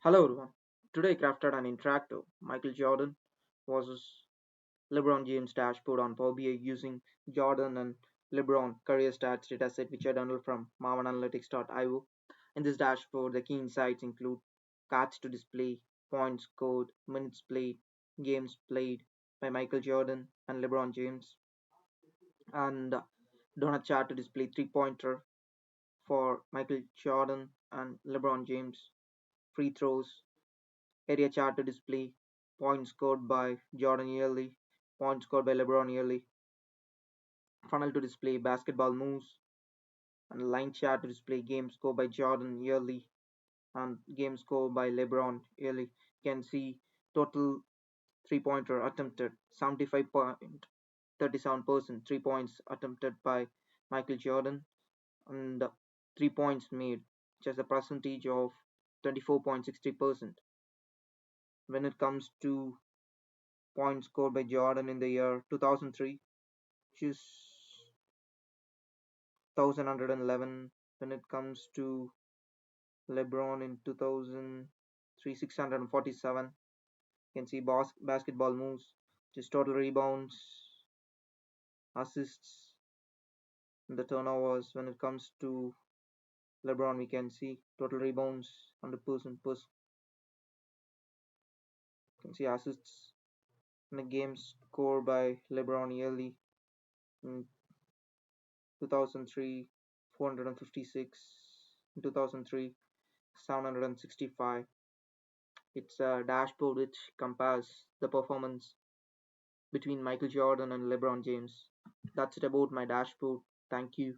Hello everyone. Today I crafted an interactive Michael Jordan versus LeBron James dashboard on Power BI using Jordan and LeBron career stats dataset which I downloaded from Maven Analytics.io. In this dashboard, the key insights include cards to display, points scored, minutes played, games played by Michael Jordan and LeBron James, and donut chart to display three-pointer for Michael Jordan and LeBron James, free throws, area chart to display points scored by Jordan yearly, points scored by LeBron yearly, funnel to display basketball moves, and line chart to display games scored by Jordan yearly and games scored by LeBron yearly. You can see total three-pointer attempted 75.37%, 3 points attempted by Michael Jordan, and 3 points made, which has a percentage of 24.60%. When it comes to points scored by Jordan in the year 2003, which is 1111. When it comes to LeBron in 2003, 647. You can see basketball moves, which is total rebounds, assists, and the turnovers. When it comes to LeBron, we can see total rebounds, 100%. You can see assists in the games scored by LeBron yearly in 2003, 456. In 2003, 765. It's a dashboard which compares the performance between Michael Jordan and LeBron James. That's it about my dashboard. Thank you.